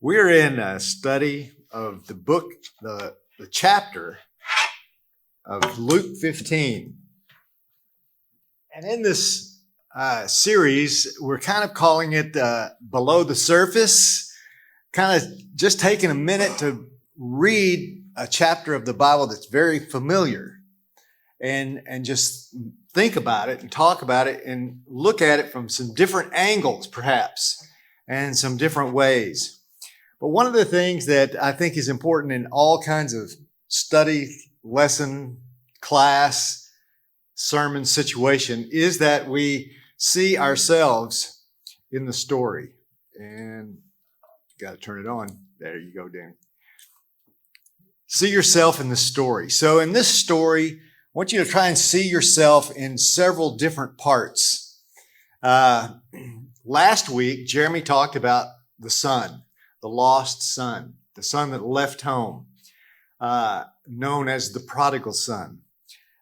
We're in a study of the book, the chapter of Luke 15. And in this series, we're kind of calling it Below the Surface, kind of just taking a minute to read a chapter of the Bible that's very familiar and just think about it and talk about it and look at it from some different angles, perhaps, and some different ways. But one of the things that I think is important in all kinds of study, lesson, class, sermon situation is that we see ourselves in the story. And you got to turn it on. There you go, Dan. See yourself in the story. So in this story, I want you to try and see yourself in several different parts. Last week, Jeremy talked about the son, the lost son, the son that left home, known as the prodigal son.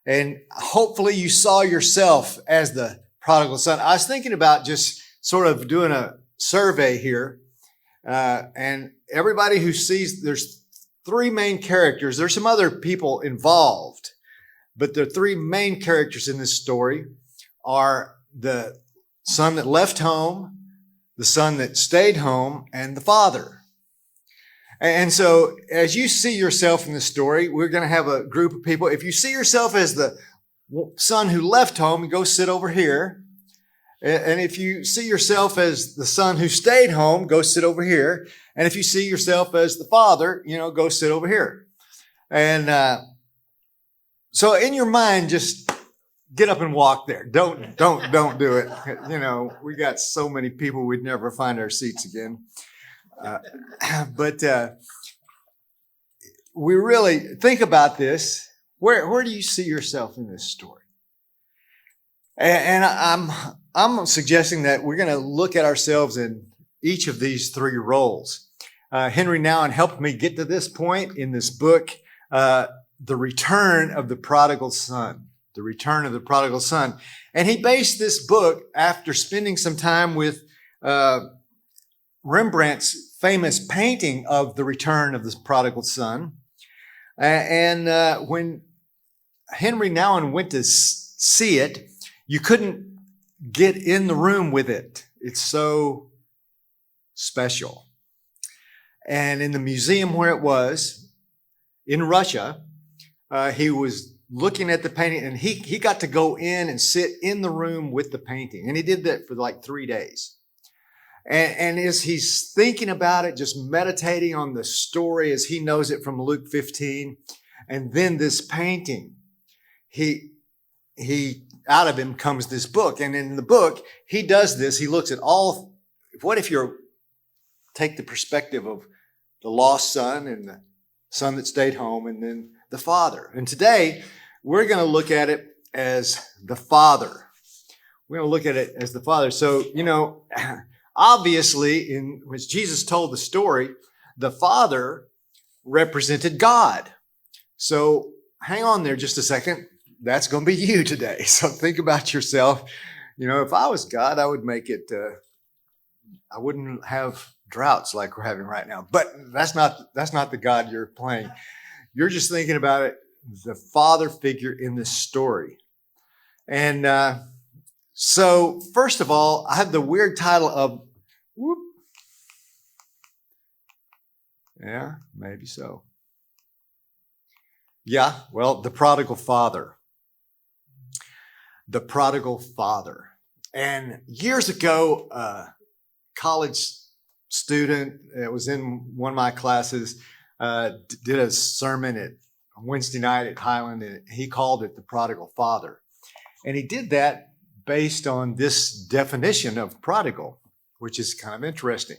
And hopefully you saw yourself as the prodigal son. I was thinking about just sort of doing a survey here. And everybody who sees, there's three main characters. There's some other people involved. But the three main characters in this story are the son that left home, the son that stayed home, and the father. And so as you see yourself in the story, we're going to have a group of people. If you see yourself as the son who left home, you go sit over here. And if you see yourself as the son who stayed home, go sit over here. And if you see yourself as the father, go sit over here. And so in your mind, just get up and walk there. Don't do it. We got so many people, we'd never find our seats again. But we really think about this. Where do you see yourself in this story? And I'm suggesting that we're going to look at ourselves in each of these three roles. Henry Nouwen helped me get to this point in this book, The Return of the Prodigal Son. The Return of the Prodigal Son. And he based this book after spending some time with Rembrandt's famous painting of the return of the prodigal son. And when Henry Nouwen went to see it, you couldn't get in the room with it. It's so special. And in the museum where it was, in Russia, he was looking at the painting, and he got to go in and sit in the room with the painting. And he did that for like 3 days. And as he's thinking about it, just meditating on the story as he knows it from Luke 15, and then this painting, he out of him comes this book. And in the book, he does this. He looks at all, what if you take the perspective of the lost son and the son that stayed home and then the father. And today, we're going to look at it as the father. We're going to look at it as the father. So, obviously, as Jesus told the story, the Father represented God. So hang on there just a second. That's going to be you today. So think about yourself. If I was God, I would make it, I wouldn't have droughts like we're having right now. But that's not the God you're playing. You're just thinking about it, the father figure in this story. And so first of all, I have the weird title of, yeah, maybe so. Yeah, well, the prodigal father. The prodigal father. And years ago, a college student that was in one of my classes did a sermon on Wednesday night at Highland, and he called it the prodigal father. And he did that based on this definition of prodigal, which is kind of interesting.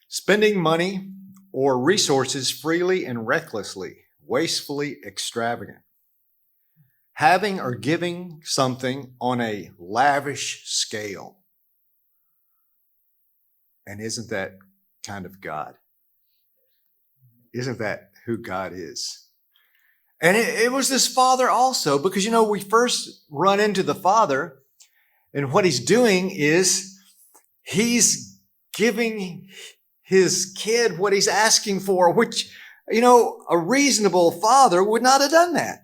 Spending money or resources freely and recklessly, wastefully extravagant. Having or giving something on a lavish scale. And isn't that kind of God? Isn't that who God is? And it was this father also, because, we first run into the father, and what he's doing is he's giving his kid what he's asking for, which, a reasonable father would not have done that.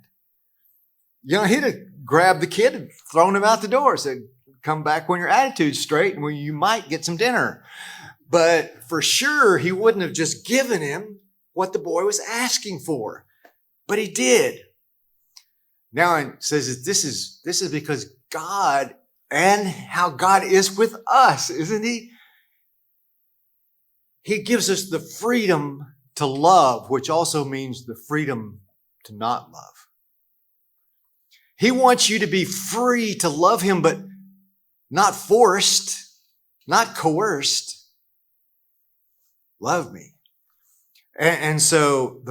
He'd have grabbed the kid and thrown him out the door, said, come back when your attitude's straight and when you might get some dinner. But for sure, he wouldn't have just given him what the boy was asking for. But he did. Now it says that this is because God and how God is with us, isn't he? He gives us the freedom to love, which also means the freedom to not love. He wants you to be free to love him, but not forced, not coerced. Love me. And so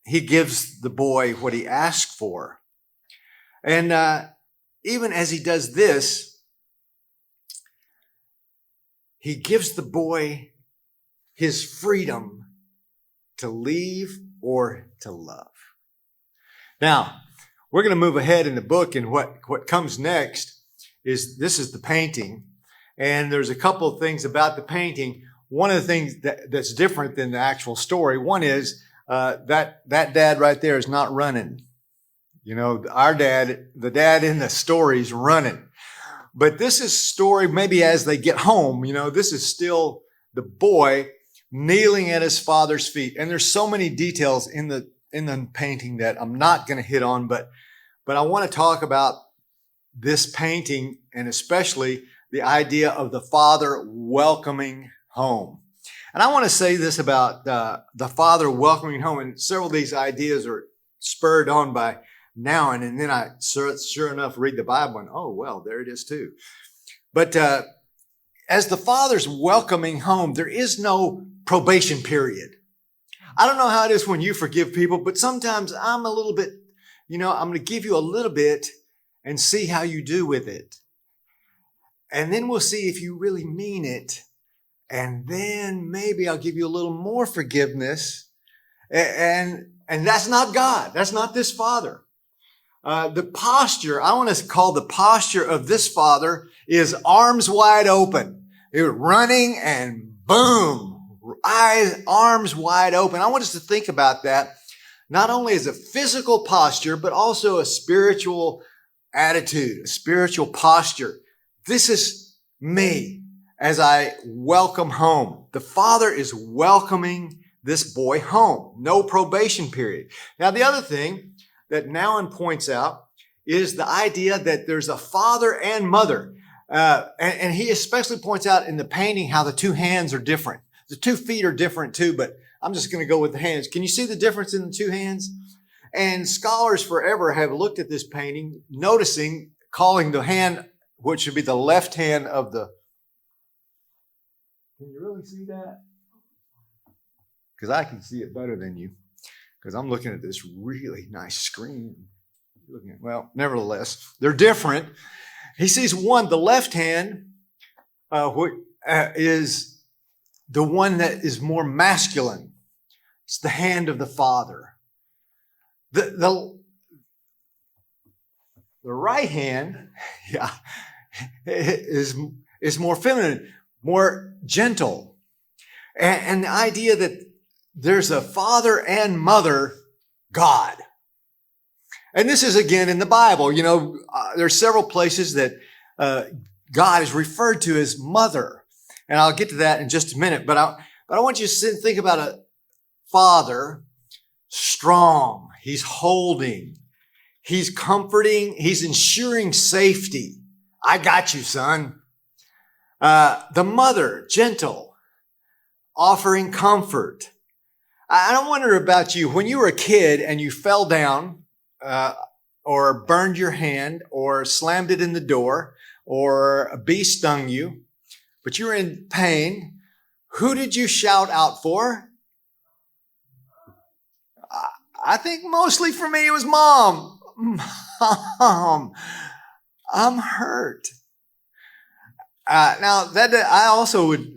he gives the boy what he asked for. And even as he does this, he gives the boy his freedom to leave or to love. Now, we're going to move ahead in the book, and what comes next is this is the painting. And there's a couple of things about the painting. One of the things that's different than the actual story, one is that dad right there is not running. Our dad, the dad in the story is running. But this is story maybe as they get home, this is still the boy kneeling at his father's feet. And there's so many details in the painting that I'm not going to hit on, but I want to talk about this painting and especially the idea of the father welcoming home. And I want to say this about the father welcoming home, and several of these ideas are spurred on by now and then I sure enough read the Bible and oh well, there it is too. But as the father's welcoming home, there is no probation period. I don't know how it is when you forgive people, but sometimes I'm a little bit, I'm going to give you a little bit and see how you do with it. And then we'll see if you really mean it. And then maybe I'll give you a little more forgiveness. And that's not God. That's not this father. The posture, I want to call the posture of this father is arms wide open. They're running and boom, arms wide open. I want us to think about that, not only as a physical posture, but also a spiritual attitude, a spiritual posture. This is me as I welcome home. The father is welcoming this boy home. No probation period. Now, the other thing that Nouwen points out is the idea that there's a father and mother. And he especially points out in the painting how the two hands are different. The 2 feet are different too, but I'm just going to go with the hands. Can you see the difference in the 2 hands? And scholars forever have looked at this painting, calling the hand, which should be the left hand of the... Can you really see that? Because I can see it better than you. Because I'm looking at this really nice screen. Well, nevertheless, they're different. He sees one, the left hand, is the one that is more masculine. It's the hand of the father. The right hand, is more feminine, more gentle. And the idea that there's a father and mother God. And this is again in the Bible. There's several places that God is referred to as mother. And I'll get to that in just a minute. But I want you to think about a father, strong. He's holding. He's comforting. He's ensuring safety. I got you, son. The mother, gentle, offering comfort. I don't wonder about you. When you were a kid and you fell down or burned your hand or slammed it in the door or a bee stung you, but you were in pain, who did you shout out for? I think mostly for me it was Mom. Mom, I'm hurt. Now, that I also would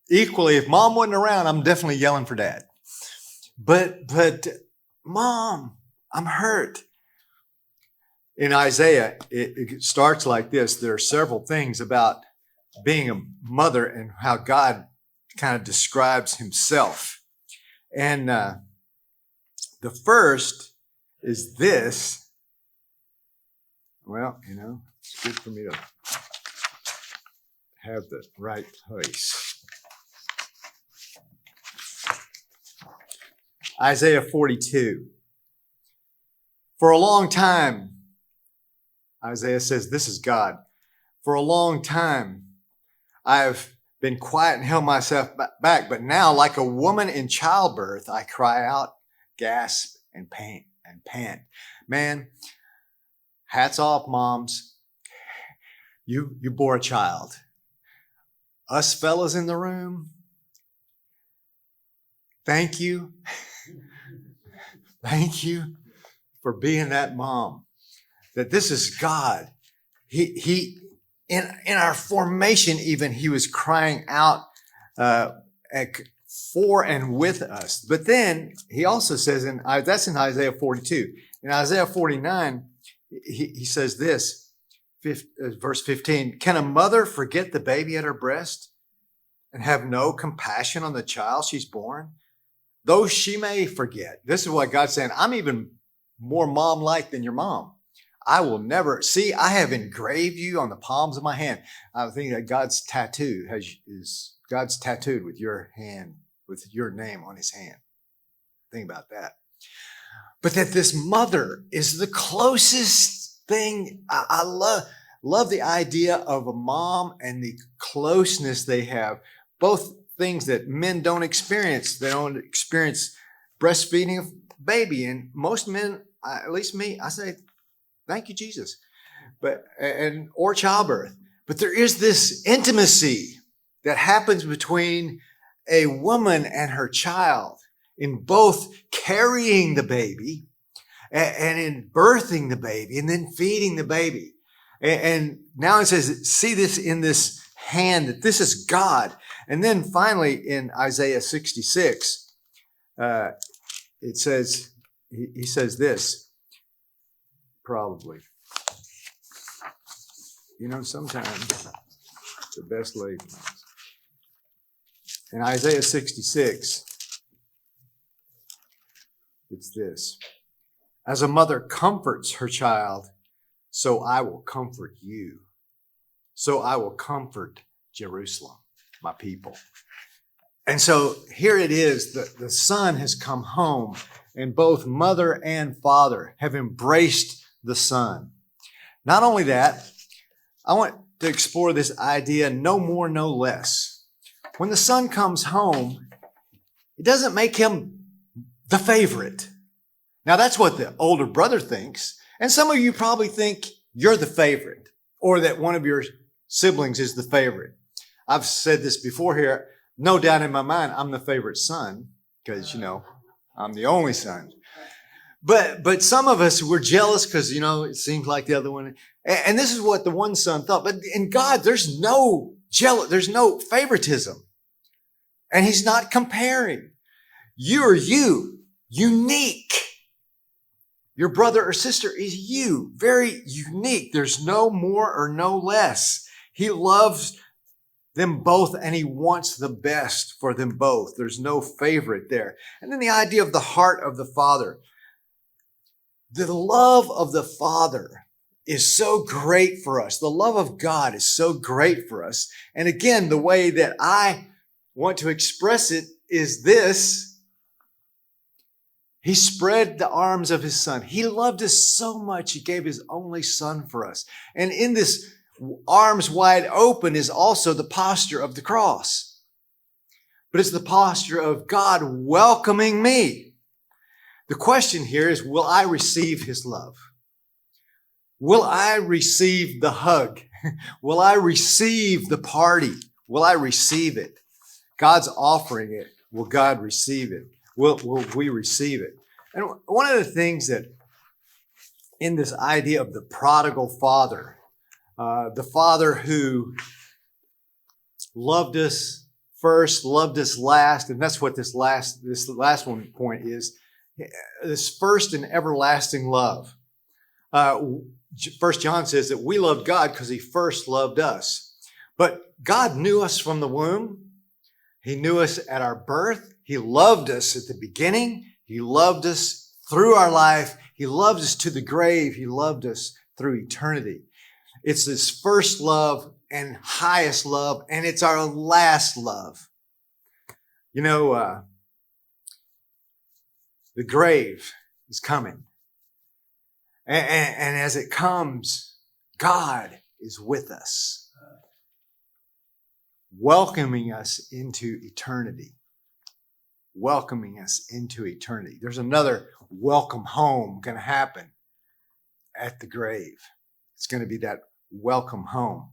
equally, if Mom wasn't around, I'm definitely yelling for Dad. But Mom, I'm hurt. In Isaiah, it starts like this. There are several things about being a mother and how God kind of describes himself. And the first is this. Well, it's good for me to have the right place. Isaiah 42. For a long time, Isaiah says, this is God. For a long time, I've been quiet and held myself back, but now, like a woman in childbirth, I cry out, gasp, and pant. Man, hats off, moms. You bore a child. Us fellas in the room, thank you. Thank you for being that mom. That this is God. He in our formation even, he was crying out for and with us. But then he also says, that's in Isaiah 42. In Isaiah 49, he says this, verse 15, can a mother forget the baby at her breast and have no compassion on the child she's born? Though she may forget. This is what God's saying. I'm even more mom-like than your mom. I will never, see, I have engraved you on the palms of my hand. I think that God's tattooed with your hand, with your name on his hand. Think about that. But that this mother is the closest thing. I love the idea of a mom and the closeness they have. Both things that men don't experience. They don't experience breastfeeding a baby. And most men, at least me, I say, thank you, Jesus. Or childbirth. But there is this intimacy that happens between a woman and her child in both carrying the baby and in birthing the baby and then feeding the baby. And now it says, see this in this hand, that this is God. And then finally in Isaiah 66, it says, he says this, probably. Sometimes the best laid ones. In Isaiah 66, it's this. As a mother comforts her child, so I will comfort you. So I will comfort Jerusalem, my people. And so here it is, the son has come home, and both mother and father have embraced the son. Not only that, I want to explore this idea, no more, no less. When the son comes home, it doesn't make him the favorite. Now, that's what the older brother thinks. And some of you probably think you're the favorite, or that one of your siblings is the favorite. I've said this before here. No doubt in my mind, I'm the favorite son because, I'm the only son. But some of us, we're jealous because, it seems like the other one. And this is what the one son thought. But in God, there's no there's no favoritism. And he's not comparing. You are you, unique. Your brother or sister is you, very unique. There's no more or no less. He loves them both and he wants the best for them both. There's no favorite there. And then the idea of the heart of the Father. The love of the Father is so great for us. The love of God is so great for us. And again, the way that I want to express it is this. He spread the arms of his son. He loved us so much, he gave his only son for us. And in this arms wide open is also the posture of the cross. But it's the posture of God welcoming me. The question here is, will I receive his love? Will I receive the hug? Will I receive the party? Will I receive it? God's offering it. Will God receive it? Will we receive it? And one of the things that in this idea of the prodigal father, the father who loved us first, loved us last, and that's what this last one point is, this first and everlasting love. 1 John says that we love God because he first loved us. But God knew us from the womb. He knew us at our birth. He loved us at the beginning. He loved us through our life. He loved us to the grave. He loved us through eternity. It's His first love and highest love, and it's our last love. You know, the grave is coming. And as it comes, God is with us, welcoming us into eternity. Welcoming us into eternity. There's another welcome home going to happen at the grave. It's going to be that welcome home.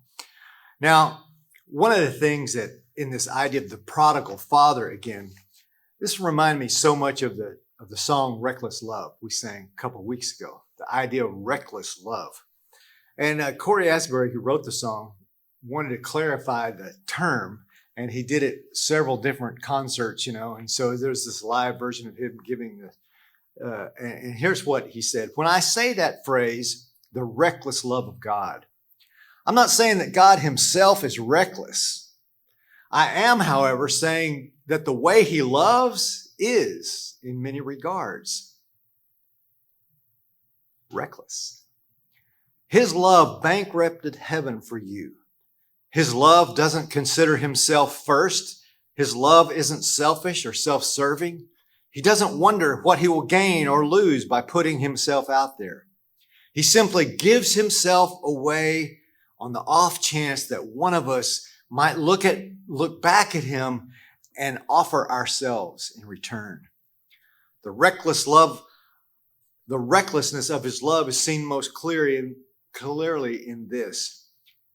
Now, one of the things that in this idea of the prodigal father, again, this reminded me so much of the song Reckless Love we sang a couple of weeks ago, the idea of reckless love. And Corey Asbury, who wrote the song, wanted to clarify the term, and he did it several different concerts, and so there's this live version of him giving and here's what he said. When I say that phrase, the reckless love of God, I'm not saying that God Himself is reckless. I am, however, saying that the way He loves is, in many regards, reckless. His love bankrupted heaven for you. His love doesn't consider Himself first. His love isn't selfish or self-serving. He doesn't wonder what He will gain or lose by putting Himself out there. He simply gives Himself away on the off chance that one of us might look back at Him and offer ourselves in return. The recklessness of His love is seen most clearly in this.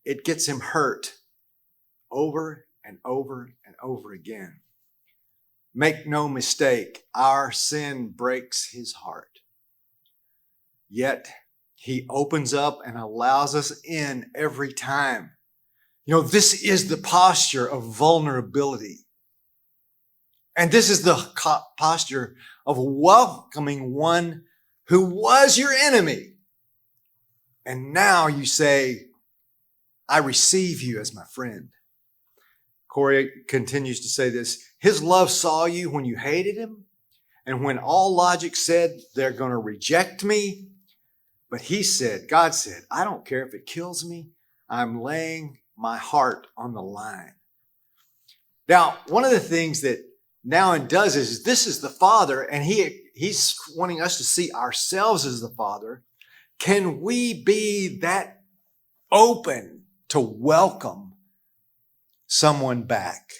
It gets Him hurt over and over and over again. Make no mistake, our sin breaks His heart. Yet He opens up and allows us in every time. This is the posture of vulnerability. And this is the posture of welcoming one who was your enemy. And now you say, I receive you as my friend. Corey continues to say this. His love saw you when you hated Him and when all logic said they're going to reject me. But God said, I don't care if it kills me. I'm laying my heart on the line. Now, one of the things that now and does is this is the Father, and He's wanting us to see ourselves as the Father. Can we be that open to welcome someone back?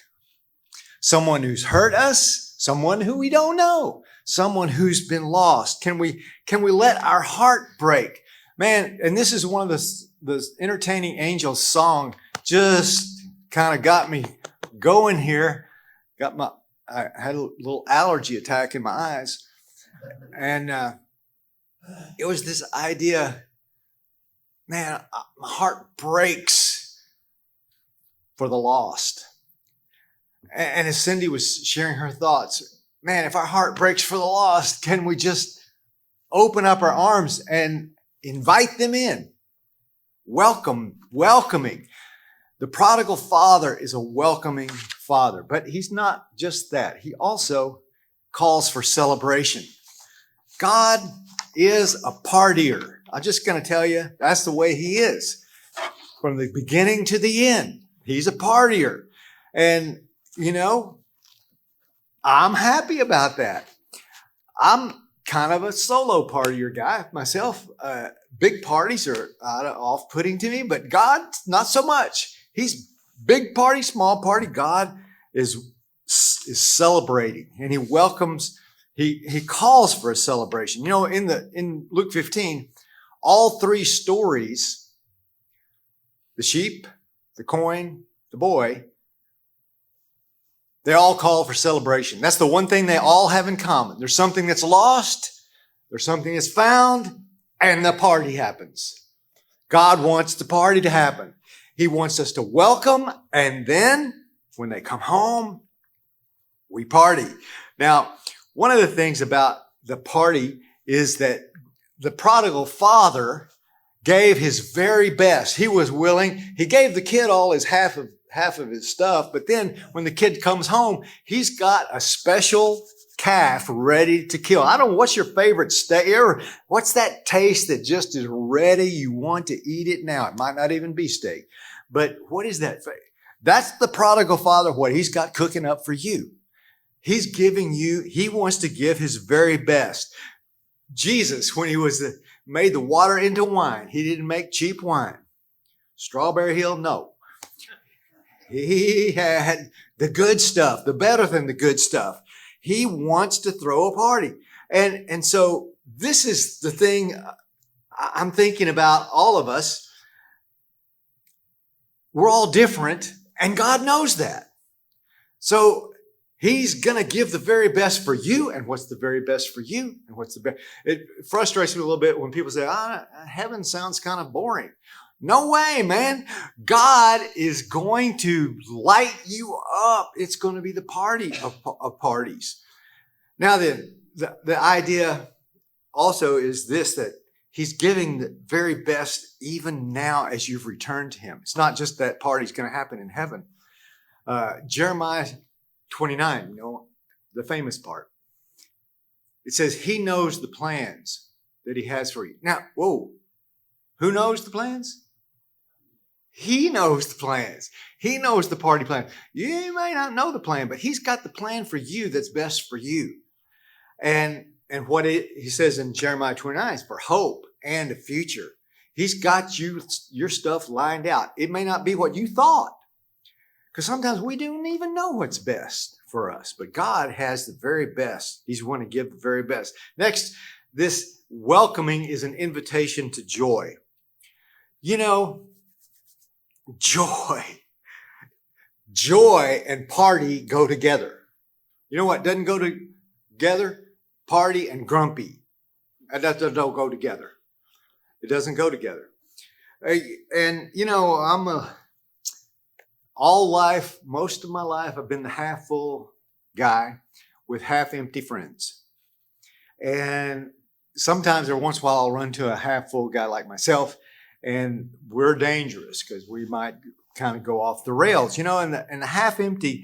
Someone who's hurt us, someone who we don't know, someone who's been lost. Can we let our heart break? Man, and this is one of the Entertaining Angels song just kind of got me going here. I had a little allergy attack in my eyes. And it was this idea, man, my heart breaks for the lost. And as Cindy was sharing her thoughts, man, if our heart breaks for the lost, can we just open up our arms and invite them in? Welcoming. The prodigal father is a welcoming father, but he's not just that. He also calls for celebration. God is a partier. I'm just going to tell you, that's the way He is. From the beginning to the end, He's a partier. And, I'm happy about that. I'm kind of a solo partier guy myself. Big parties are off-putting to me, but God, not so much. He's big party, small party. God is celebrating, and He welcomes. He calls for a celebration. In Luke 15, all three stories, the sheep, the coin, the boy, they all call for celebration. That's the one thing they all have in common. There's something that's lost, there's something that's found, and the party happens. God wants the party to happen. He wants us to welcome, and then when they come home, we party. Now, one of the things about the party is that the prodigal father gave his very best. He was willing. He gave the kid all his half of half of his stuff. But then when the kid comes home, he's got a special calf ready to kill. I don't know, what's your favorite steak? What's that taste that just is ready? You want to eat it now. It might not even be steak. But what is that? That's the prodigal father, what he's got cooking up for you. He's giving you, he wants to give his very best. Jesus, when he made the water into wine, he didn't make cheap wine. Strawberry Hill, no. He had the good stuff, the better than the good stuff. He wants to throw a party. And so this is the thing I'm thinking about all of us. We're all different, and God knows that. So he's going to give the very best for you. And what's the very best for you? And what's the best? It frustrates me a little bit when people say, heaven sounds kind of boring. No way, man. God is going to light you up. It's going to be the party of parties. Now, the idea also is this, that he's giving the very best even now as you've returned to him. It's not just that party's going to happen in heaven. Jeremiah 29, the famous part. It says he knows the plans that he has for you. Now, who knows the plans? He knows the plans. He knows the party plan. You may not know the plan, but he's got the plan for you that's best for you. And what he says in Jeremiah 29 is for hope and a future. He's got your stuff lined out. It may not be what you thought, because sometimes we don't even know what's best for us, but God has the very best. He's going to give the very best. Next, this welcoming is an invitation to joy. Joy and party go together. You know what doesn't go together? Party and grumpy. That don't go together. It doesn't go together. And, most of my life, I've been the half full guy with half empty friends. And sometimes every once in a while I'll run to a half full guy like myself, and we're dangerous because we might kind of go off the rails, and the half empty,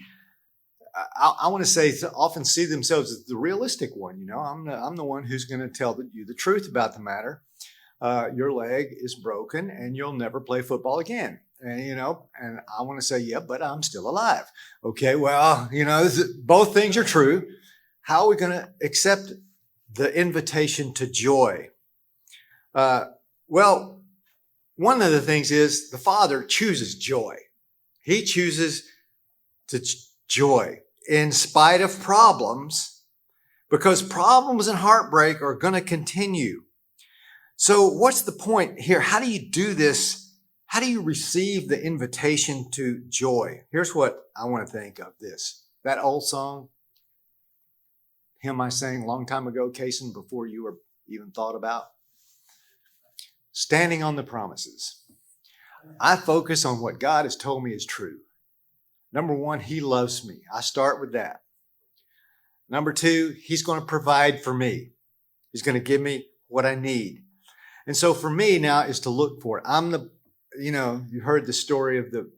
I want to say, often see themselves as the realistic one. I'm the one who's going to tell you the truth about the matter. Your leg is broken and you'll never play football again. And, and I want to say, yeah, but I'm still alive. Okay, well, both things are true. How are we going to accept the invitation to joy? Well, one of the things is the Father chooses joy. He chooses joy in spite of problems, because problems and heartbreak are going to continue. So what's the point here? How do you do this? How do you receive the invitation to joy? Here's what I want to think of this. That old song, hymn I sang a long time ago, Cason, before you were even thought about. Standing on the promises. I focus on what God has told me is true. Number one, he loves me. I start with that. Number two, he's going to provide for me. He's going to give me what I need. And so for me now is to look for it. You heard the story of the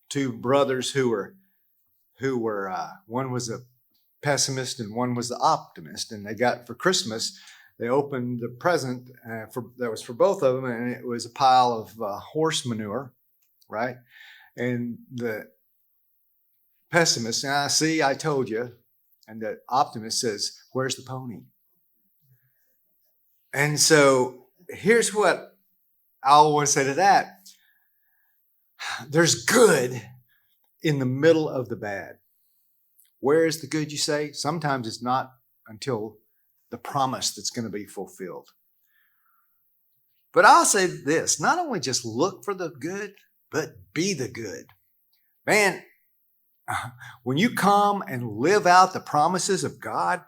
two brothers who were one was a pessimist and one was the optimist. And they got, for Christmas, they opened the present that was for both of them, and it was a pile of horse manure, right? And the pessimist, I told you. And the optimist says, where's the pony? And so here's what I want to say to that. There's good in the middle of the bad. Where is the good, you say? Sometimes it's not until the promise that's going to be fulfilled. But I'll say this, not only just look for the good, but be the good. Man, when you come and live out the promises of God,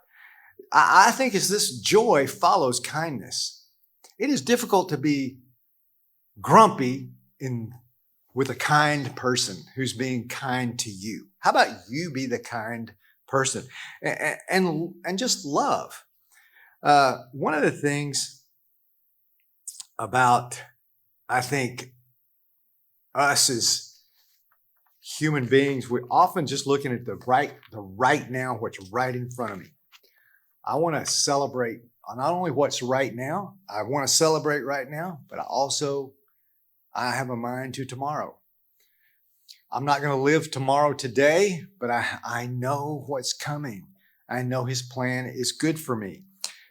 I think it's this joy follows kindness. It is difficult to be grumpy with a kind person who's being kind to you. How about you be the kind person and just love? One of the things about, I think, us human beings, we're often just looking at the right now, what's right in front of me. I want to celebrate not only what's right now, I want to celebrate right now, but I have a mind to tomorrow. I'm not going to live tomorrow today, but I know what's coming. I know his plan is good for me.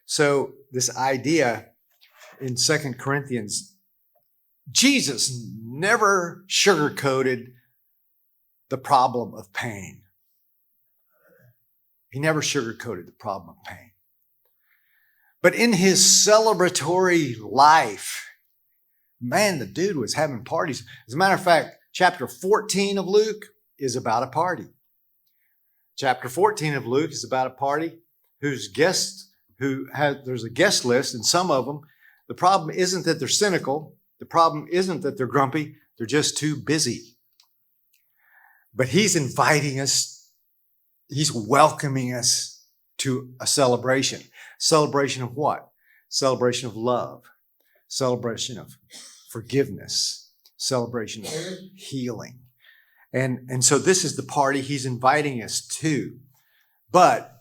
So this idea in 2 Corinthians, Jesus never sugarcoated the problem of pain. He never sugarcoated the problem of pain. But in his celebratory life, man, the dude was having parties. As a matter of fact, chapter 14 of Luke is about a party. Chapter 14 of Luke is about a party there's a guest list, and some of them, the problem isn't that they're cynical. The problem isn't that they're grumpy. They're just too busy. But he's inviting us. He's welcoming us to a celebration. Celebration of what? Celebration of love. Celebration of forgiveness. Celebration of healing. And so this is the party he's inviting us to. But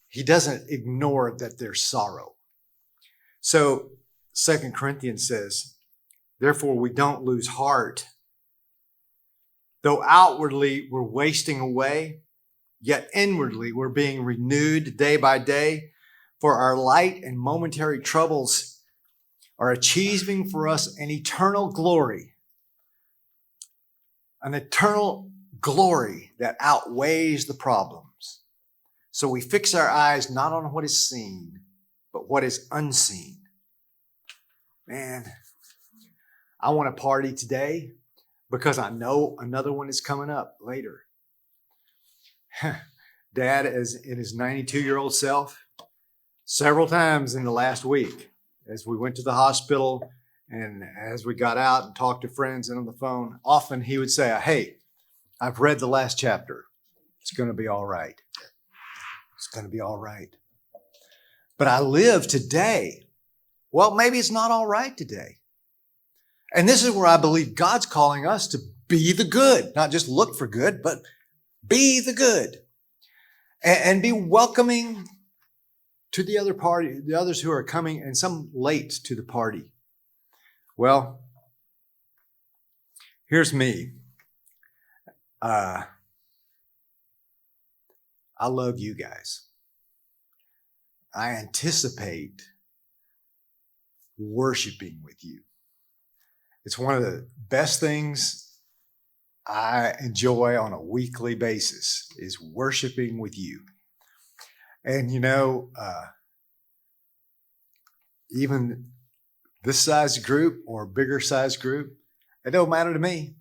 he doesn't ignore that there's sorrow. So 2 Corinthians says, therefore we don't lose heart. Though outwardly we're wasting away, yet inwardly we're being renewed day by day. For our light and momentary troubles are achieving for us an eternal glory. An eternal glory that outweighs the problems. So we fix our eyes not on what is seen, but what is unseen. Man, I want to party today because I know another one is coming up later. Dad is in his 92-year-old self several times in the last week as we went to the hospital and as we got out and talked to friends and on the phone, often he would say, hey, I've read the last chapter. It's going to be all right. It's going to be all right. But I live today. Well, maybe it's not all right today. And this is where I believe God's calling us to be the good, not just look for good, but be the good and be welcoming to the other party, the others who are coming and some late to the party. Well, here's me. I love you guys. I anticipate worshiping with you. It's one of the best things I enjoy on a weekly basis is worshiping with you. And even this size group or bigger size group, it don't matter to me.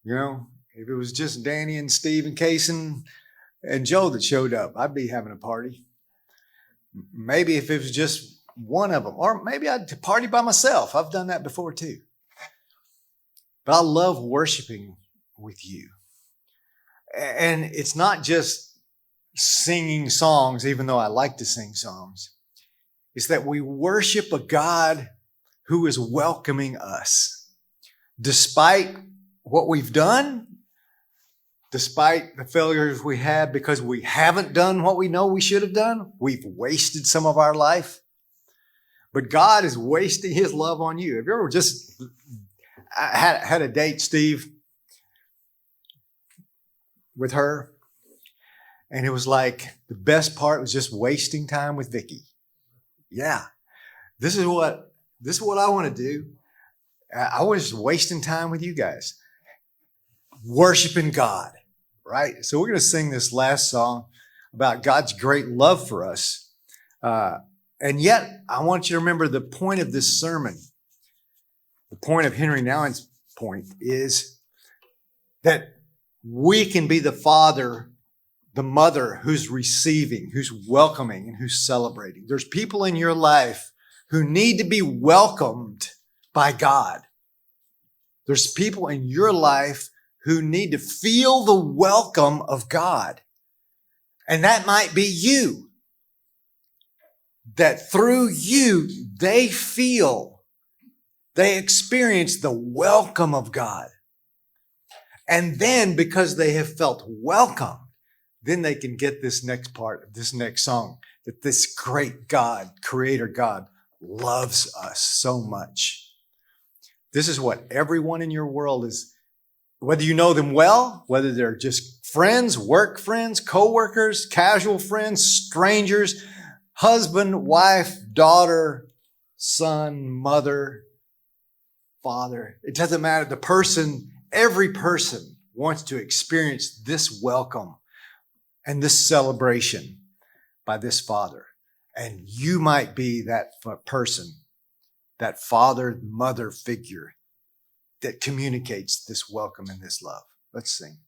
If it was just Danny and Steve and Kaysen and Joe that showed up, I'd be having a party. Maybe if it was just one of them, or maybe I'd party by myself. I've done that before too. But I love worshiping with you. And it's not just singing songs, even though I like to sing songs. It's that we worship a God who is welcoming us. Despite what we've done, despite the failures we had because we haven't done what we know we should have done, we've wasted some of our life. But God is wasting his love on you. Have you ever just had a date, Steve, with her? And it was like the best part was just wasting time with Vicky. Yeah, this is what I want to do. I was just wasting time with you guys, worshiping God, right? So we're going to sing this last song about God's great love for us. And yet, I want you to remember the point of this sermon. The point of Henry Nouwen's point is that we can be the father, the mother who's receiving, who's welcoming, and who's celebrating. There's people in your life who need to be welcomed by God. There's people in your life who need to feel the welcome of God. And that might be you. That through you, they experience the welcome of God. And then because they have felt welcomed, then they can get this next part of this next song, that this great God, Creator God, loves us so much. This is what everyone in your world is, whether you know them well, whether they're just friends, work friends, co-workers, casual friends, strangers, husband, wife, daughter, son, mother, father. It doesn't matter. The person, every person wants to experience this welcome and this celebration by this Father. And you might be that person, that father, mother figure that communicates this welcome and this love. Let's sing.